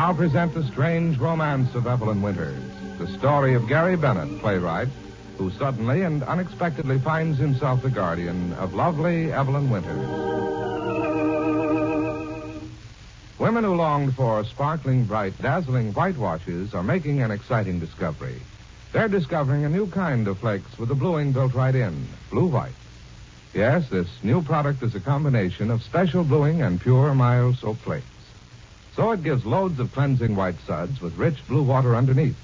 now present the strange romance of Evelyn Winters, the story of Gary Bennett, playwright, who suddenly and unexpectedly finds himself the guardian of lovely Evelyn Winters. Women who longed for sparkling, bright, dazzling whitewashes are making an exciting discovery. They're discovering a new kind of flakes with the bluing built right in, blue white. Yes, this new product is a combination of special bluing and pure, mild soap flakes. So it gives loads of cleansing white suds with rich blue water underneath.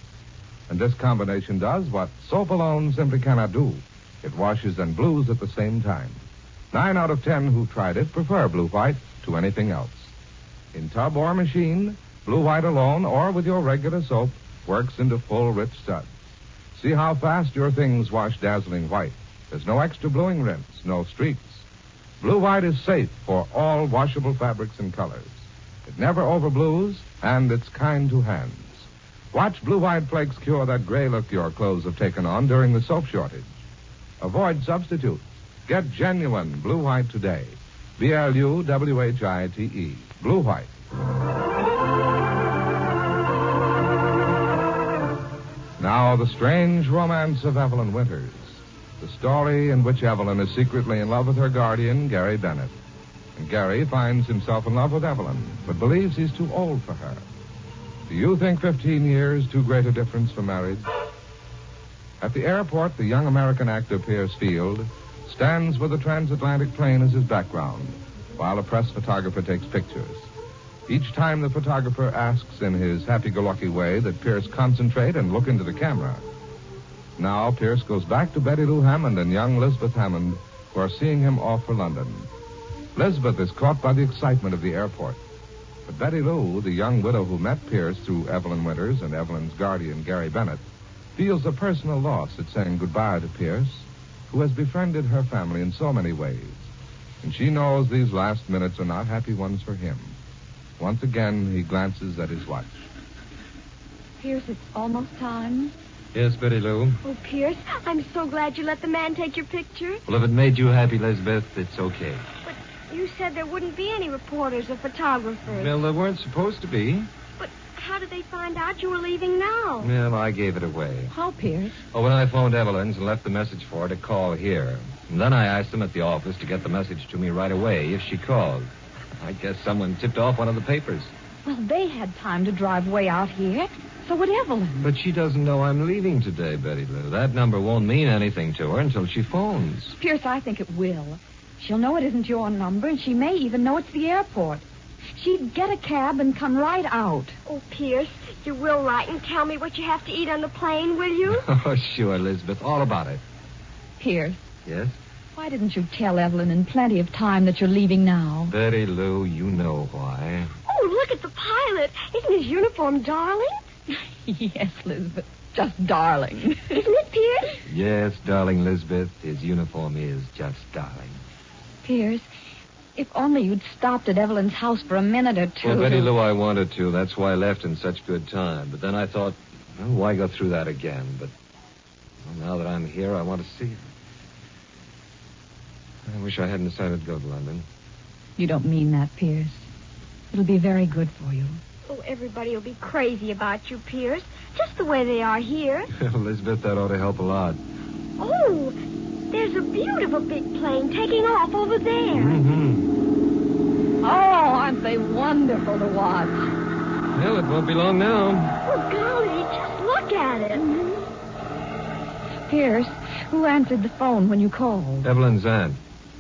And this combination does what soap alone simply cannot do. It washes and blues at the same time. 9 out of 10 who've tried it prefer blue white to anything else. In tub or machine, blue white alone or with your regular soap works into full, rich suds. See how fast your things wash dazzling white. There's no extra bluing rinse, no streaks. Blue white is safe for all washable fabrics and colors. It never overblues, and it's kind to hands. Watch Blue White Flakes cure that gray look your clothes have taken on during the soap shortage. Avoid substitutes. Get genuine Blue White today. BLUWHITE. Blue White. Now, the strange romance of Evelyn Winters. The story in which Evelyn is secretly in love with her guardian, Gary Bennett. And Gary finds himself in love with Evelyn, but believes he's too old for her. Do you think 15 years too great a difference for marriage? At the airport, the young American actor Pierce Field stands with a transatlantic plane as his background, while a press photographer takes pictures. Each time the photographer asks in his happy-go-lucky way that Pierce concentrate and look into the camera. Now Pierce goes back to Betty Lou Hammond and young Lisbeth Hammond, who are seeing him off for London. Lisbeth is caught by the excitement of the airport. But Betty Lou, the young widow who met Pierce through Evelyn Winters and Evelyn's guardian, Gary Bennett, feels a personal loss at saying goodbye to Pierce, who has befriended her family in so many ways. And she knows these last minutes are not happy ones for him. Once again, he glances at his watch. Pierce, it's almost time. Yes, Betty Lou. Oh, Pierce, I'm so glad you let the man take your picture. Well, if it made you happy, Elizabeth, it's okay. But you said there wouldn't be any reporters or photographers. Well, there weren't supposed to be. But how did they find out you were leaving now? Well, I gave it away. How, Pierce? Oh, when I phoned Evelyn's and left the message for her to call here. And then I asked them at the office to get the message to me right away if she called. I guess someone tipped off one of the papers. Well, they had time to drive way out here. So would Evelyn. But she doesn't know I'm leaving today, Betty Lou. That number won't mean anything to her until she phones. Pierce, I think it will. She'll know it isn't your number, and she may even know it's the airport. She'd get a cab and come right out. Oh, Pierce, you will write and tell me what you have to eat on the plane, will you? Oh, sure, Elizabeth. All about it. Pierce. Yes? Why didn't you tell Evelyn in plenty of time that you're leaving now? Betty Lou, you know why. Oh, look at the pilot. Isn't his uniform darling? Yes, Elizabeth. Just darling. Isn't it, Pierce? Yes, darling Lisbeth. His uniform is just darling. Pierce, if only you'd stopped at Evelyn's house for a minute or two. Well, Betty Lou, I wanted to. That's why I left in such good time. But then I thought, well, why go through that again? But well, now that I'm here, I want to see her. I wish I hadn't decided to go to London. You don't mean that, Pierce. It'll be very good for you. Oh, everybody will be crazy about you, Pierce. Just the way they are here. Elizabeth, that ought to help a lot. Oh, there's a beautiful big plane taking off over there. Mm-hmm. Oh, aren't they wonderful to watch? Well, it won't be long now. Oh, golly, just look at it. Pierce, who answered the phone when you called? Evelyn's aunt.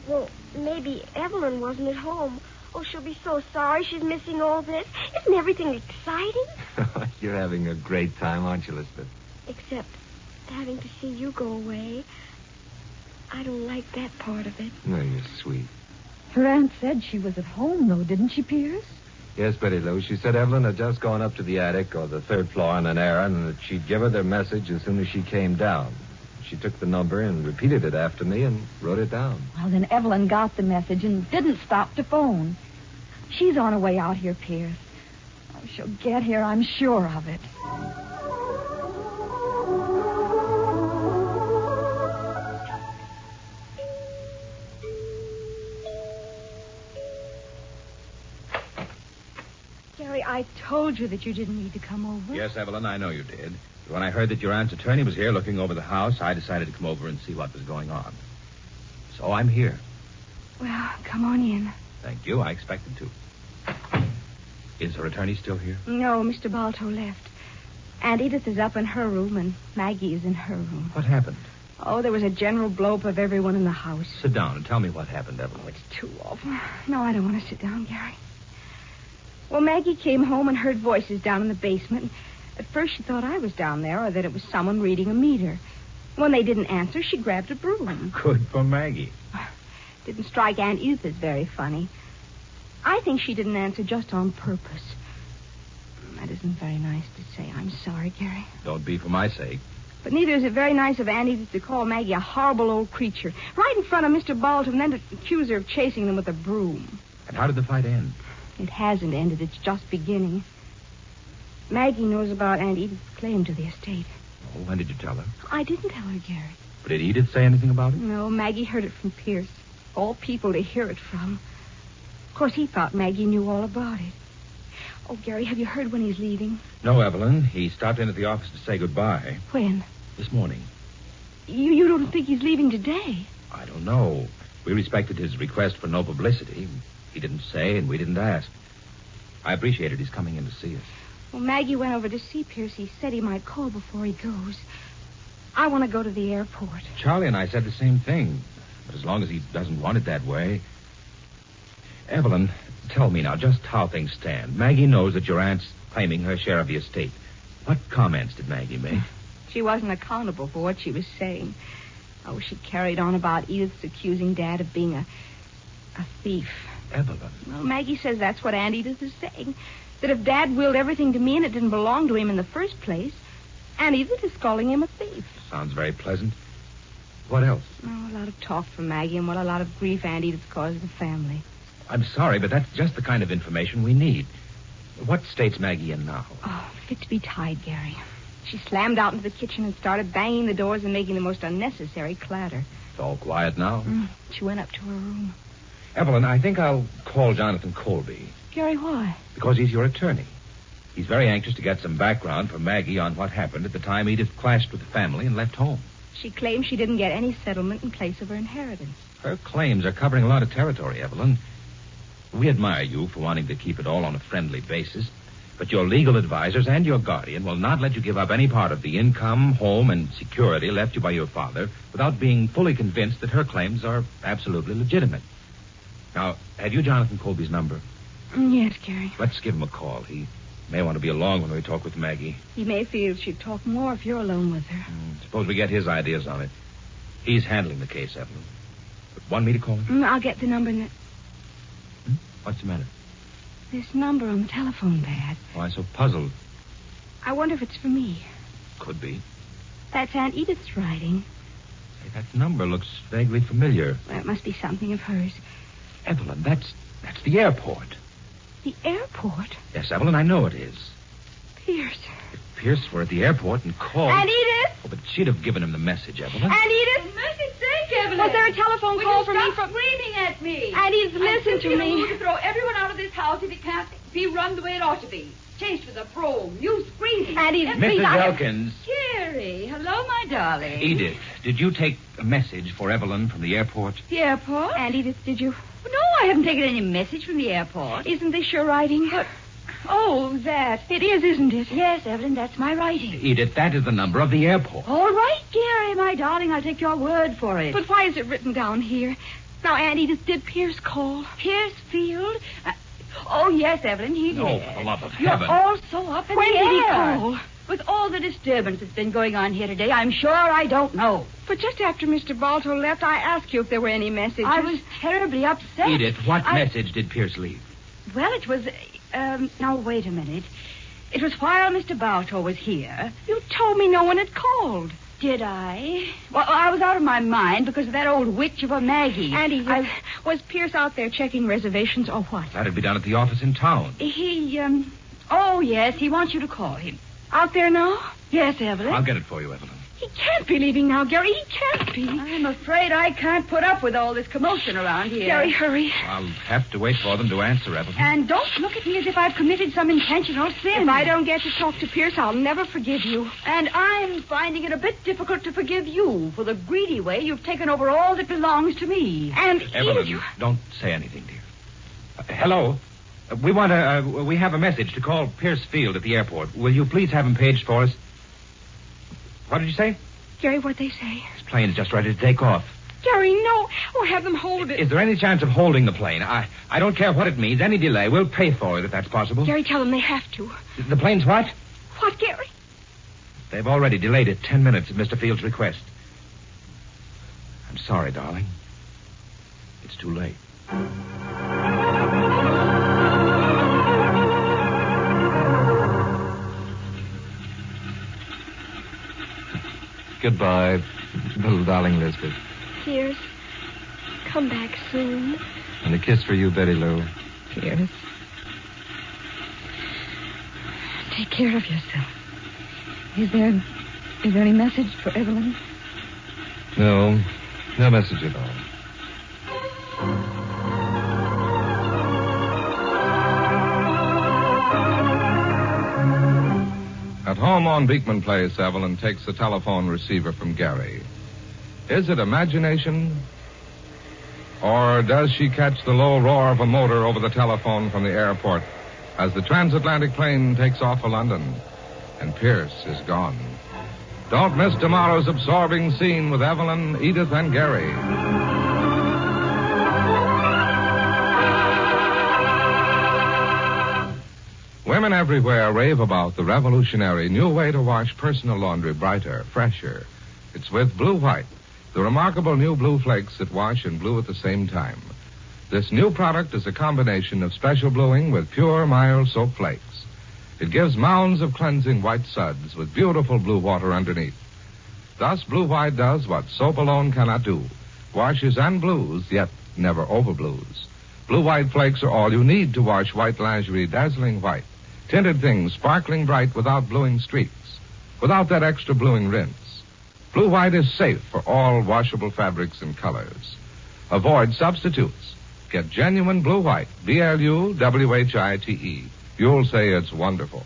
Well, maybe Evelyn wasn't at home. Oh, she'll be so sorry she's missing all this. Isn't everything exciting? You're having a great time, aren't you, Elizabeth? Except having to see you go away. I don't like that part of it. No, you're sweet. Her aunt said she was at home, though, didn't she, Pierce? Yes, Betty Lou. She said Evelyn had just gone up to the attic or the third floor on an errand and that she'd give her their message as soon as she came down. She took the number and repeated it after me and wrote it down. Well, then Evelyn got the message and didn't stop to phone. She's on her way out here, Pierce. Oh, she'll get here, I'm sure of it. Gary, I told you that you didn't need to come over. Yes, Evelyn, I know you did. When I heard that your aunt's attorney was here looking over the house, I decided to come over and see what was going on. So I'm here. Well, come on in. Thank you. I expected to. Is her attorney still here? No, Mr. Balto left. Aunt Edith is up in her room, and Maggie is in her room. What happened? Oh, there was a general blow-up of everyone in the house. Sit down and tell me what happened, Evelyn. Oh, it's too awful. No, I don't want to sit down, Gary. Well, Maggie came home and heard voices down in the basement. At first, she thought I was down there or that it was someone reading a meter. When they didn't answer, she grabbed a broom. Good for Maggie. Didn't strike Aunt Edith as very funny. I think she didn't answer just on purpose. That isn't very nice to say. I'm sorry, Gary. Don't be for my sake. But neither is it very nice of Aunt Edith to call Maggie a horrible old creature right in front of Mr. Balto and then to accuse her of chasing them with a broom. And how did the fight end? It hasn't ended. It's just beginning. Maggie knows about Aunt Edith's claim to the estate. Oh, when did you tell her? I didn't tell her, Gary. But did Edith say anything about it? No, Maggie heard it from Pierce. All people to hear it from. Of course, he thought Maggie knew all about it. Oh, Gary, have you heard when he's leaving? No, Evelyn. He stopped in at the office to say goodbye. When? This morning. You don't think he's leaving today? I don't know. We respected his request for no publicity. He didn't say, and we didn't ask. I appreciated his coming in to see us. Well, Maggie went over to see Pierce. He said he might call before he goes. I want to go to the airport. Charlie and I said the same thing. But as long as he doesn't want it that way... Evelyn, tell me now just how things stand. Maggie knows that your aunt's claiming her share of the estate. What comments did Maggie make? She wasn't accountable for what she was saying. Oh, she carried on about Edith's accusing Dad of being a thief. Evelyn. Well, Maggie says that's what Aunt Edith is saying. That if Dad willed everything to me and it didn't belong to him in the first place, Aunt Edith is calling him a thief. Sounds very pleasant. What else? Oh, a lot of talk from Maggie and a lot of grief Aunt Edith caused the family. I'm sorry, but that's just the kind of information we need. What state's Maggie in now? Oh, fit to be tied, Gary. She slammed out into the kitchen and started banging the doors and making the most unnecessary clatter. It's all quiet now? She went up to her room. Evelyn, I think I'll call Jonathan Colby. Gary, why? Because he's your attorney. He's very anxious to get some background from Maggie on what happened at the time Edith clashed with the family and left home. She claims she didn't get any settlement in place of her inheritance. Her claims are covering a lot of territory, Evelyn. We admire you for wanting to keep it all on a friendly basis, but your legal advisors and your guardian will not let you give up any part of the income, home, and security left you by your father without being fully convinced that her claims are absolutely legitimate. Now, have you Jonathan Colby's number? Yes, Gary. Let's give him a call. He may want to be along when we talk with Maggie. He may feel she'd talk more if you're alone with her. Suppose we get his ideas on it. He's handling the case, Evelyn. Want me to call him? I'll get the number. What's the matter? This number on the telephone pad. Why so puzzled? I wonder if it's for me. Could be. That's Aunt Edith's writing. Hey, that number looks vaguely familiar. Well, it must be something of hers. Evelyn, that's the airport. The airport? Yes, Evelyn, I know it is. Pierce. If Pierce were at the airport and called... Aunt Edith! Oh, but she'd have given him the message, Evelyn. Aunt Edith! For mercy's sake, Evelyn! Was there a telephone call for me Stop screaming at me! Aunt Edith, listen to me. I'm to throw everyone out of this house if it can't be run the way it ought to be. Chased with a broom. You screaming. Aunt Edith, Mrs. please, Elkins. Gary, hello, my darling. Edith, did you take a message for Evelyn from the airport? The airport? Aunt Edith, did you... No, I haven't taken any message from the airport. Isn't this your writing? Oh, that. It is, isn't it? Yes, Evelyn, that's my writing. Edith, that is the number of the airport. All right, Gary, my darling, I'll take your word for it. But why is it written down here? Now, Aunt Edith, did Pierce call? Pierce Field? Oh, yes, Evelyn, he did. Oh, for the love of You're heaven. all so up in When the did he air. call? With all the disturbance that's been going on here today, I'm sure I don't know. But just after Mr. Balto left, I asked you if there were any messages. I was terribly upset. Edith, what message did Pierce leave? Well, it was... now, wait a minute. It was while Mr. Balto was here. You told me no one had called. Did I? Well, I was out of my mind because of that old witch of a Maggie. Auntie, was Pierce out there checking reservations or what? That'd be down at the office in town. Oh, yes, he wants you to call him. Out there now? Yes, Evelyn. I'll get it for you, Evelyn. He can't be leaving now, Gary. He can't be. I'm afraid I can't put up with all this commotion around here. Gary, hurry. I'll have to wait for them to answer, Evelyn. And don't look at me as if I've committed some intentional sin. If I don't get to talk to Pierce, I'll never forgive you. And I'm finding it a bit difficult to forgive you for the greedy way you've taken over all that belongs to me. And Evelyn, you... don't say anything, dear. Hello? We have a message to call Pierce Field at the airport. Will you please have him paged for us? What did you say? Gary, what'd they say? His plane is just ready to take off. Gary, no. Or have them hold it. Is there any chance of holding the plane? I don't care what it means. Any delay. We'll pay for it if that's possible. Gary, tell them they have to. The plane's what? What, Gary? They've already delayed it 10 minutes at Mr. Field's request. I'm sorry, darling. It's too late. Goodbye, little darling Lisbeth. Pierce, come back soon. And a kiss for you, Betty Lou. Pierce. Take care of yourself. Is there any message for Evelyn? No message at all. At home on Beekman Place, Evelyn takes the telephone receiver from Gary. Is it imagination? Or does she catch the low roar of a motor over the telephone from the airport as the transatlantic plane takes off for London and Pierce is gone? Don't miss tomorrow's absorbing scene with Evelyn, Edith, and Gary. Women everywhere rave about the revolutionary new way to wash personal laundry brighter, fresher. It's with Blue White, the remarkable new blue flakes that wash and blue at the same time. This new product is a combination of special bluing with pure, mild soap flakes. It gives mounds of cleansing white suds with beautiful blue water underneath. Thus, Blue White does what soap alone cannot do. Washes and blues, yet never overblues. Blue White flakes are all you need to wash white lingerie dazzling white. Tinted things sparkling bright without bluing streaks, without that extra bluing rinse. Blue White is safe for all washable fabrics and colors. Avoid substitutes. Get genuine Blue White, BLUWHITE. You'll say it's wonderful.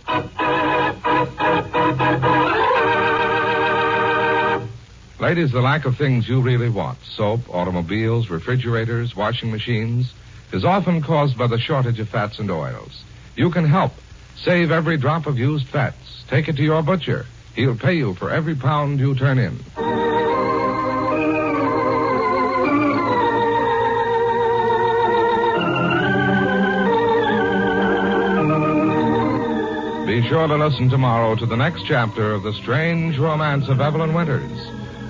Ladies, the lack of things you really want, soap, automobiles, refrigerators, washing machines, is often caused by the shortage of fats and oils. You can help. Save every drop of used fats. Take it to your butcher. He'll pay you for every pound you turn in. Be sure to listen tomorrow to the next chapter of The Strange Romance of Evelyn Winters.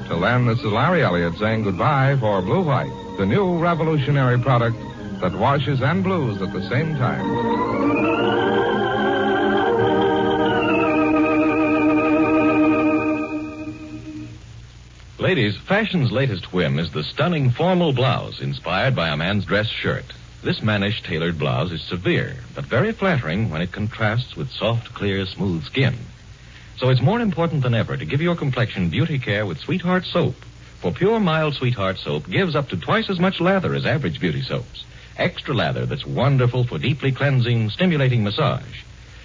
Till then, this is Larry Elliott saying goodbye for Blue White, the new revolutionary product that washes and blues at the same time. Ladies, fashion's latest whim is the stunning formal blouse inspired by a man's dress shirt. This mannish tailored blouse is severe, but very flattering when it contrasts with soft, clear, smooth skin. So it's more important than ever to give your complexion beauty care with Sweetheart Soap. For pure, mild Sweetheart Soap gives up to twice as much lather as average beauty soaps. Extra lather that's wonderful for deeply cleansing, stimulating massage.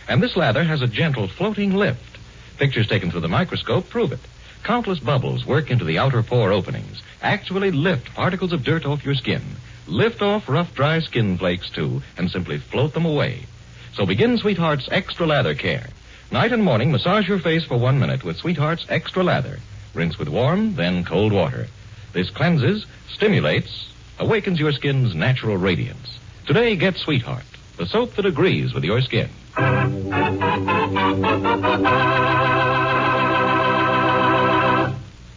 And this lather has a gentle floating lift. Pictures taken through the microscope prove it. Countless bubbles work into the outer pore openings, actually lift particles of dirt off your skin. Lift off rough, dry skin flakes, too, and simply float them away. So begin Sweetheart's Extra Lather Care. Night and morning, massage your face for 1 minute with Sweetheart's Extra Lather. Rinse with warm, then cold water. This cleanses, stimulates, awakens your skin's natural radiance. Today, get Sweetheart, the soap that agrees with your skin.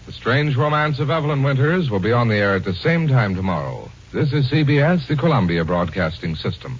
The Strange Romance of Evelyn Winters will be on the air at the same time tomorrow. This is CBS, the Columbia Broadcasting System.